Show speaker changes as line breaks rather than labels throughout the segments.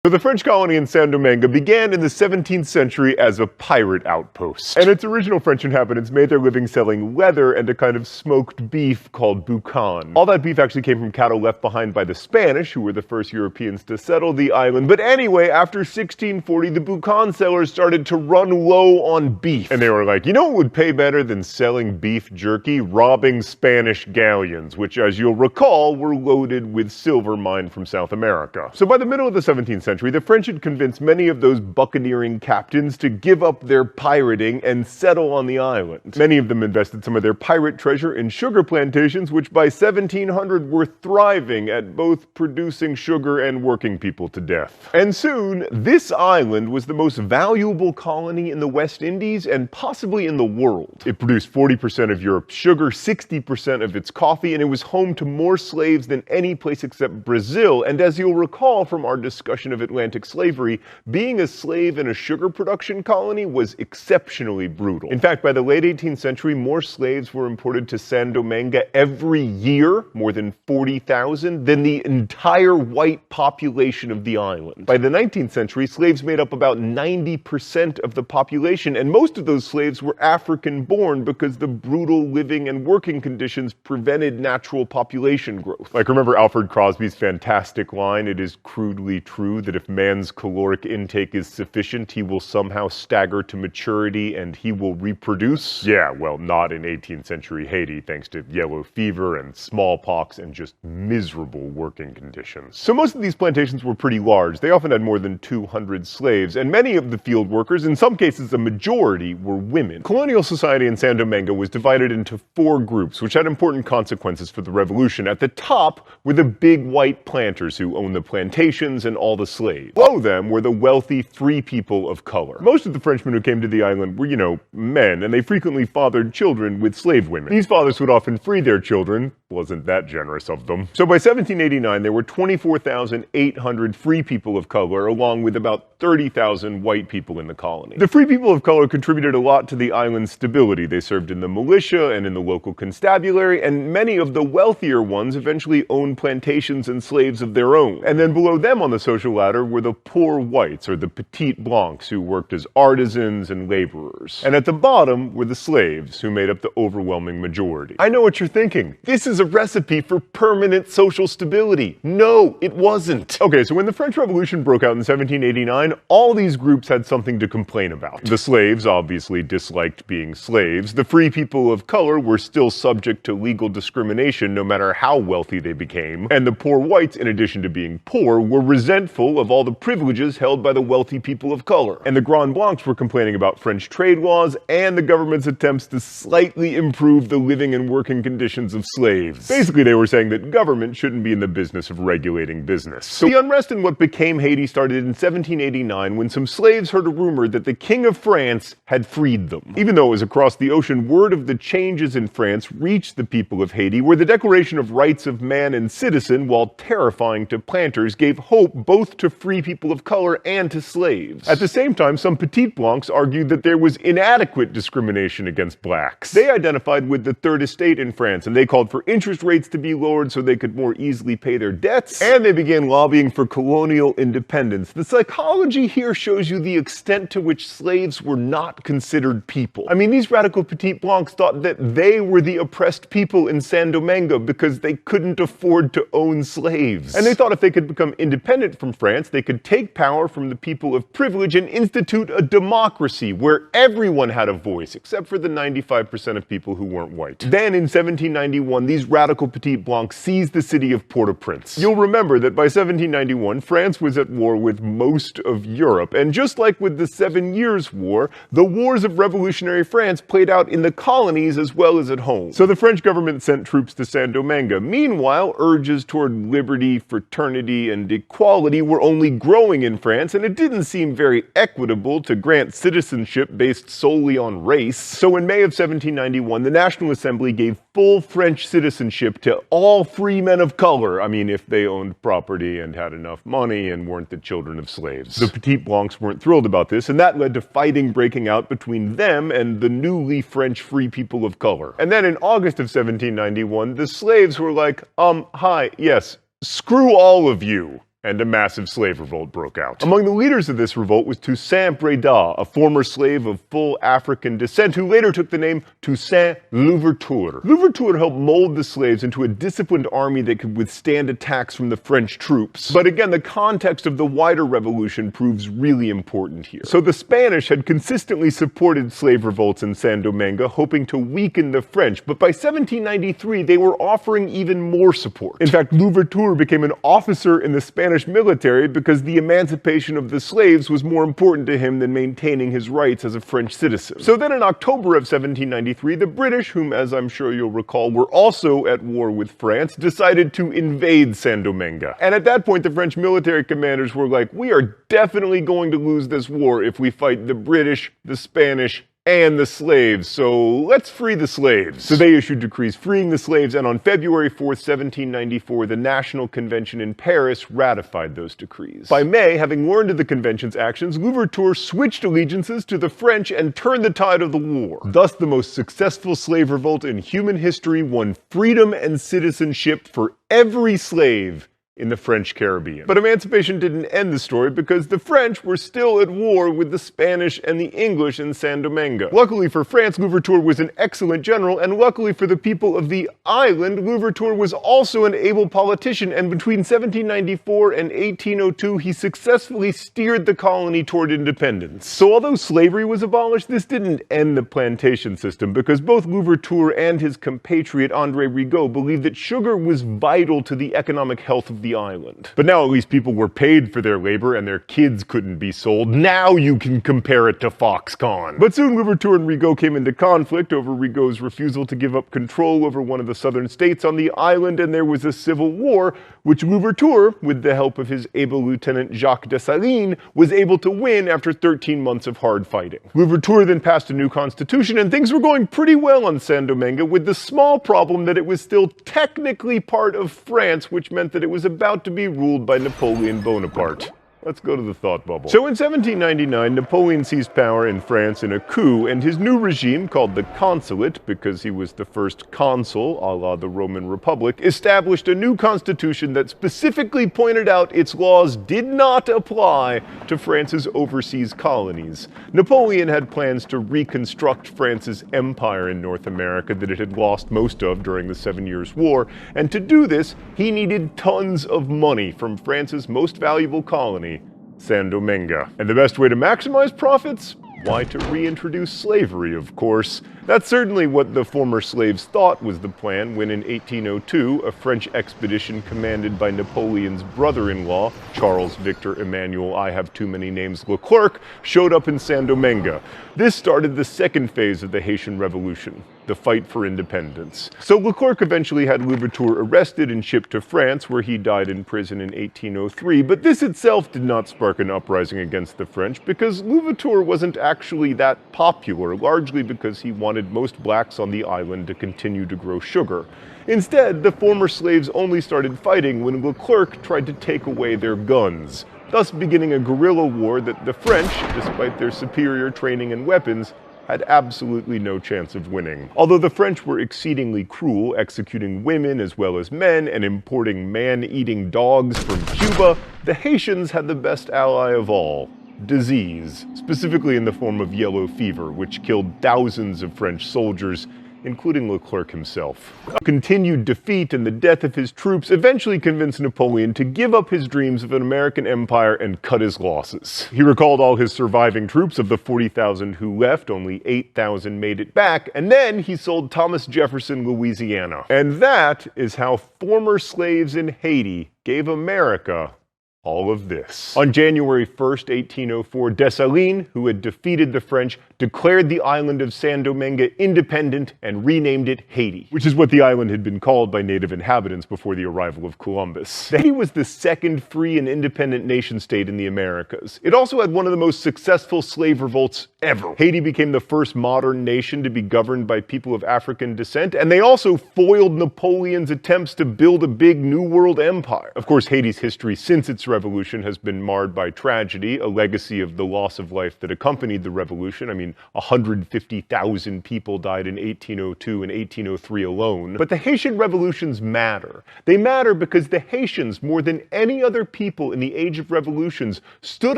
So the French colony in Saint Domingue began in the 17th century as a pirate outpost. And its original French inhabitants made their living selling leather and a kind of smoked beef called boucan. All that beef actually came from cattle left behind by the Spanish, who were the first Europeans to settle the island. But anyway, after 1640, the boucan sellers started to run low on beef. And they were like, you know what would pay better than selling beef jerky? Robbing Spanish galleons, which, as you'll recall, were loaded with silver mined from South America. So by the middle of the 17th century, the French had convinced many of those buccaneering captains to give up their pirating and settle on the island. Many of them invested some of their pirate treasure in sugar plantations, which by 1700 were thriving at both producing sugar and working people to death. And soon, this island was the most valuable colony in the West Indies and possibly in the world. It produced 40% of Europe's sugar, 60% of its coffee, and it was home to more slaves than any place except Brazil. And as you'll recall from our discussion of Atlantic slavery, being a slave in a sugar production colony was exceptionally brutal. In fact, by the late 18th century, more slaves were imported to Saint Domingue every year, more than 40,000, than the entire white population of the island. By the 19th century, slaves made up about 90% of the population, and most of those slaves were African-born because the brutal living and working conditions prevented natural population growth. Like, remember Alfred Crosby's fantastic line, "It is crudely true that if man's caloric intake is sufficient, he will somehow stagger to maturity and he will reproduce?" Yeah, well, not in 18th century Haiti, thanks to yellow fever and smallpox and just miserable working conditions. So most of these plantations were pretty large. They often had more than 200 slaves, and many of the field workers, in some cases a majority, were women. Colonial society in Saint Domingue was divided into 4 groups, which had important consequences for the revolution. At the top were the big white planters who owned the plantations and all the slaves. Below them were the wealthy, free people of color. Most of the Frenchmen who came to the island were, men, and they frequently fathered children with slave women. These fathers would often free their children. Wasn't that generous of them. So by 1789, there were 24,800 free people of color, along with about 30,000 white people in the colony. The free people of color contributed a lot to the island's stability. They served in the militia and in the local constabulary, and many of the wealthier ones eventually owned plantations and slaves of their own. And then below them on the social ladder were the poor whites, or the petit blancs, who worked as artisans and laborers. And at the bottom were the slaves, who made up the overwhelming majority. I know what you're thinking. This is a recipe for permanent social stability. No, it wasn't. Okay, so when the French Revolution broke out in 1789, all these groups had something to complain about. The slaves obviously disliked being slaves. The free people of color were still subject to legal discrimination no matter how wealthy they became. And the poor whites, in addition to being poor, were resentful of all the privileges held by the wealthy people of color. And the Grand Blancs were complaining about French trade laws and the government's attempts to slightly improve the living and working conditions of slaves. Basically, they were saying that government shouldn't be in the business of regulating business. So the unrest in what became Haiti started in 1789 when some slaves heard a rumor that the King of France had freed them. Even though it was across the ocean, word of the changes in France reached the people of Haiti, where the Declaration of Rights of Man and Citizen, while terrifying to planters, gave hope both to free people of color and to slaves. At the same time, some petit blancs argued that there was inadequate discrimination against blacks. They identified with the Third Estate in France, and they called for interest rates to be lowered so they could more easily pay their debts, and they began lobbying for colonial independence. The psychology here shows you the extent to which slaves were not considered people. I mean, these radical petit blancs thought that they were the oppressed people in Saint Domingue because they couldn't afford to own slaves. And they thought if they could become independent from France, they could take power from the people of privilege and institute a democracy where everyone had a voice, except for the 95% of people who weren't white. Then in 1791, these radical petit blancs seized the city of Port-au-Prince. You'll remember that by 1791, France was at war with most of Europe, and just like with the 7 Years' War, the wars of revolutionary France played out in the colonies as well as at home. So the French government sent troops to Saint Domingue. Meanwhile, urges toward liberty, fraternity, and equality were only growing in France, and it didn't seem very equitable to grant citizenship based solely on race. So in May of 1791, the National Assembly gave full French citizenship to all free men of color. I mean, if they owned property and had enough money and weren't the children of slaves. The petit blancs weren't thrilled about this, and that led to fighting breaking out between them and the newly French free people of color. And then in August of 1791, the slaves were like, hi, yes, screw all of you. and a massive slave revolt broke out. Among the leaders of this revolt was Toussaint Louverture, a former slave of full African descent who later took the name Toussaint Louverture. Louverture helped mold the slaves into a disciplined army that could withstand attacks from the French troops. But again, the context of the wider revolution proves really important here. So the Spanish had consistently supported slave revolts in Saint Domingue, hoping to weaken the French, but by 1793 they were offering even more support. In fact, Louverture became an officer in the Spanish military because the emancipation of the slaves was more important to him than maintaining his rights as a French citizen. So then in October of 1793, the British, whom as I'm sure you'll recall were also at war with France, decided to invade Saint Domingue. And at that point the French military commanders were like, we are definitely going to lose this war if we fight the British, the Spanish, and the slaves, so let's free the slaves. So they issued decrees freeing the slaves, and on February 4th, 1794, the National Convention in Paris ratified those decrees. By May, having learned of the convention's actions, Louverture switched allegiances to the French and turned the tide of the war. Thus, the most successful slave revolt in human history won freedom and citizenship for every slave in the French Caribbean. But emancipation didn't end the story because the French were still at war with the Spanish and the English in Saint Domingue. Luckily for France, Louverture was an excellent general, and luckily for the people of the island, Louverture was also an able politician, and between 1794 and 1802, he successfully steered the colony toward independence. So although slavery was abolished, this didn't end the plantation system, because both Louverture and his compatriot André Rigaud believed that sugar was vital to the economic health of the island. But now at least people were paid for their labor and their kids couldn't be sold. Now you can compare it to Foxconn. But soon Louverture and Rigaud came into conflict over Rigaud's refusal to give up control over one of the southern states on the island, and there was a civil war, which Louverture, with the help of his able lieutenant Jacques Dessalines, was able to win after 13 months of hard fighting. Louverture then passed a new constitution, and things were going pretty well on Saint Domingue, with the small problem that it was still technically part of France, which meant that it was about to be ruled by Napoleon Bonaparte. Let's go to the thought bubble. So in 1799, Napoleon seized power in France in a coup, and his new regime, called the Consulate, because he was the first consul, a la the Roman Republic, established a new constitution that specifically pointed out its laws did not apply to France's overseas colonies. Napoleon had plans to reconstruct France's empire in North America that it had lost most of during the 7 Years' War, and to do this, he needed tons of money from France's most valuable colony, Saint Domingue. And the best way to maximize profits? Why, to reintroduce slavery, of course. That's certainly what the former slaves thought was the plan when in 1802, a French expedition commanded by Napoleon's brother-in-law, Charles Victor Emmanuel I have too many names Leclerc, showed up in Saint Domingue. This started the second phase of the Haitian Revolution, the fight for independence. So Leclerc eventually had Louverture arrested and shipped to France, where he died in prison in 1803, but this itself did not spark an uprising against the French, because Louverture wasn't actually that popular, largely because he wanted most blacks on the island to continue to grow sugar. Instead, the former slaves only started fighting when Leclerc tried to take away their guns, thus beginning a guerrilla war that the French, despite their superior training and weapons, had absolutely no chance of winning. Although the French were exceedingly cruel, executing women as well as men and importing man-eating dogs from Cuba, the Haitians had the best ally of all: disease, specifically in the form of yellow fever, which killed thousands of French soldiers, including Leclerc himself. Continued defeat and the death of his troops eventually convinced Napoleon to give up his dreams of an American empire and cut his losses. He recalled all his surviving troops. Of the 40,000 who left, only 8,000 made it back, and then he sold Thomas Jefferson Louisiana. And that is how former slaves in Haiti gave America all of this. On January 1st, 1804, Dessalines, who had defeated the French, declared the island of Saint Domingue independent and renamed it Haiti, which is what the island had been called by native inhabitants before the arrival of Columbus. Haiti was the second free and independent nation-state in the Americas. It also had one of the most successful slave revolts ever. Haiti became the first modern nation to be governed by people of African descent, and they also foiled Napoleon's attempts to build a big New World empire. Of course, Haiti's history since its revolution has been marred by tragedy, a legacy of the loss of life that accompanied the revolution. I mean, 150,000 people died in 1802 and 1803 alone. But the Haitian revolutions matter. They matter because the Haitians, more than any other people in the age of revolutions, stood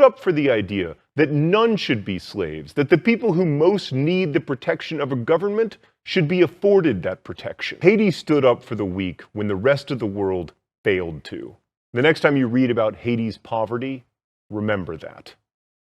up for the idea that none should be slaves, that the people who most need the protection of a government should be afforded that protection. Haiti stood up for the weak when the rest of the world failed to. The next time you read about Haiti's poverty, remember that.